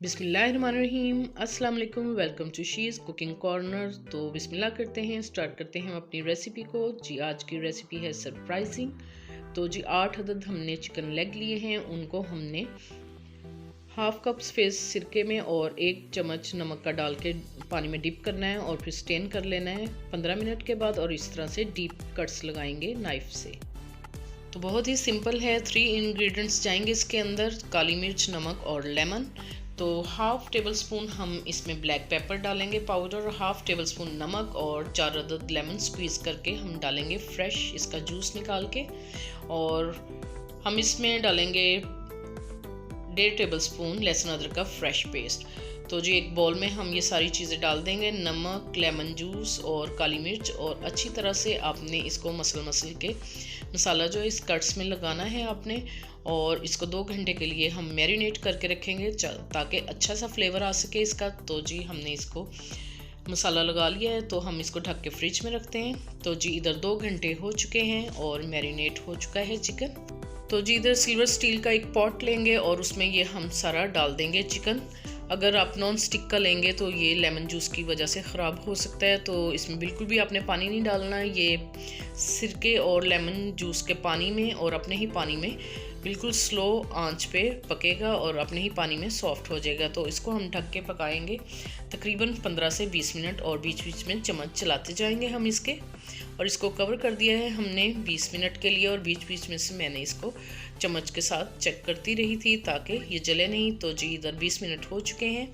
बिस्मिल्लाहिर्रहमानिर्रहीम। अस्सलाम वालेकुम। Welcome to she's cooking corner. तो बिस्मिल्लाह करते हैं, स्टार्ट करते हैं अपनी रेसिपी को। जी आज की रेसिपी है सरप्राइजिंग। तो जी 8 अदद हमने चिकन लेग लिए हैं, उनको हमने हाफ कप सफ़ेद सिरके में और 1 चम्मच नमक का डाल के पानी में डिप करना है और फिर स्टेन कर लेना है 15 मिनट के बाद। और इस तरह से डीप कट्स लगाएंगे नाइफ से। तो बहुत ही सिंपल है। 3 इंग्रेडिएंट्स जाएंगे इसके अंदर, काली मिर्च, नमक और लेमन। तो हाफ टेबल स्पून हम इसमें ब्लैक पेपर डालेंगे पाउडर, हाफ टेबल स्पून नमक और 4 अदद लेमन स्क्वीज़ करके हम डालेंगे फ्रेश, इसका जूस निकाल के। और हम इसमें डालेंगे 1.5 टेबल स्पून लहसुन अदरक का फ्रेश पेस्ट। तो जी एक बॉल में हम ये सारी चीज़ें डाल देंगे, नमक, लेमन जूस और काली मिर्च। और अच्छी तरह से आपने इसको मसल के मसाला जो है इस कट्स में लगाना है आपने। और इसको 2 घंटे के लिए हम मैरिनेट करके रखेंगे ताकि अच्छा सा फ्लेवर आ सके इसका। तो जी हमने इसको मसाला लगा लिया है, तो हम इसको ढक के फ्रिज में रखते हैं। तो जी इधर 2 घंटे हो चुके हैं और मैरिनेट हो चुका है चिकन। तो जी इधर सिल्वर स्टील का एक पॉट लेंगे और उसमें ये हम सारा डाल देंगे चिकन। अगर आप नॉन स्टिक का लेंगे तो ये लेमन जूस की वजह से ख़राब हो सकता है, तो इसमें बिल्कुल भी आपने पानी नहीं डालना है। ये सिरके और लेमन जूस के पानी में और अपने ही पानी में बिल्कुल स्लो आंच पे पकेगा और अपने ही पानी में सॉफ्ट हो जाएगा। तो इसको हम ढक के पकाएंगे तकरीबन 15 से 20 मिनट और बीच बीच में चम्मच चलाते जाएंगे हम इसके। और इसको कवर कर दिया है हमने 20 मिनट के लिए और बीच बीच में से मैंने इसको चम्मच के साथ चेक करती रही थी ताकि ये जले नहीं। तो जी इधर 20 मिनट हो चुके हैं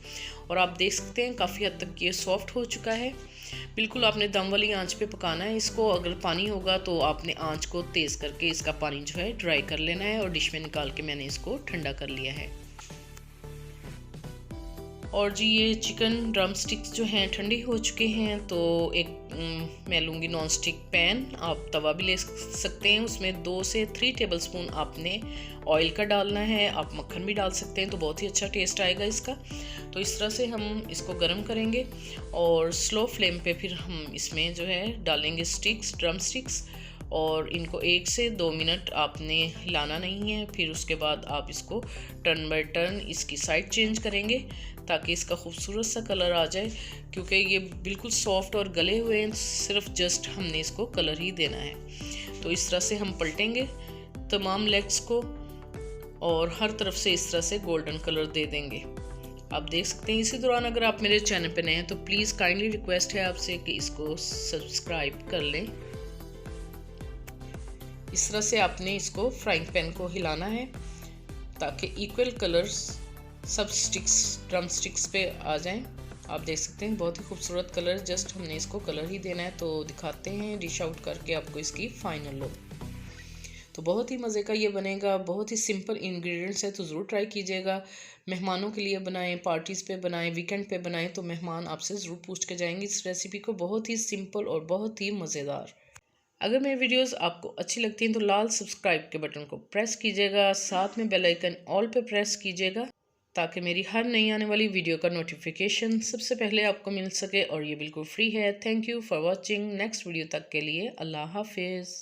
और आप देख सकते हैं काफ़ी हद तक ये सॉफ्ट हो चुका है। बिल्कुल आपने दम वाली आंच पे पकाना है इसको। अगर पानी होगा तो आपने आंच को तेज़ करके इसका पानी जो है ड्राई कर लेना है। और डिश में निकाल के मैंने इसको ठंडा कर लिया है। और जी ये चिकन ड्रम स्टिक्स जो हैं ठंडी हो चुके हैं। तो एक मैं लूँगी नॉन स्टिक पैन, आप तवा भी ले सकते हैं। उसमें 2 से 3 टेबल स्पून आपने ऑयल का डालना है। आप मक्खन भी डाल सकते हैं तो बहुत ही अच्छा टेस्ट आएगा इसका। तो इस तरह से हम इसको गर्म करेंगे और स्लो फ्लेम पे फिर हम इसमें जो है डालेंगे ड्रम स्टिक्स। और इनको 1 से 2 मिनट आपने हिलाना नहीं है। फिर उसके बाद आप इसको टर्न बाय टर्न इसकी साइड चेंज करेंगे ताकि इसका खूबसूरत सा कलर आ जाए, क्योंकि ये बिल्कुल सॉफ्ट और गले हुए हैं, सिर्फ जस्ट हमने इसको कलर ही देना है। तो इस तरह से हम पलटेंगे तमाम लेग्स को और हर तरफ से इस तरह से गोल्डन कलर दे देंगे। आप देख सकते हैं। इसी दौरान अगर आप मेरे चैनल पे नए हैं तो प्लीज़ काइंडली रिक्वेस्ट है आपसे कि इसको सब्सक्राइब कर लें। इस तरह से आपने इसको फ्राइंग पैन को हिलाना है ताकि इक्वल कलर्स सब ड्रम स्टिक्स पे आ जाएं। आप देख सकते हैं बहुत ही खूबसूरत कलर, जस्ट हमने इसको कलर ही देना है। तो दिखाते हैं डिश आउट करके आपको इसकी फाइनल लुक। तो बहुत ही मज़े का ये बनेगा, बहुत ही सिंपल इंग्रेडिएंट्स है, तो ज़रूर ट्राई कीजिएगा। मेहमानों के लिए बनाएं, पार्टीज़ पे बनाएं, वीकेंड पे बनाएं, तो मेहमान आपसे ज़रूर पूछ के जाएंगे इस रेसिपी को। बहुत ही सिंपल और बहुत ही मज़ेदार। अगर मेरी वीडियोस आपको अच्छी लगती हैं तो लाल सब्सक्राइब के बटन को प्रेस कीजिएगा, साथ में बेल आइकन ऑल पे प्रेस कीजिएगा ताकि मेरी हर नई आने वाली वीडियो का नोटिफिकेशन सबसे पहले आपको मिल सके। और ये बिल्कुल फ्री है। Thank you for watching. Next video तक के लिए अल्लाह हाफिज़।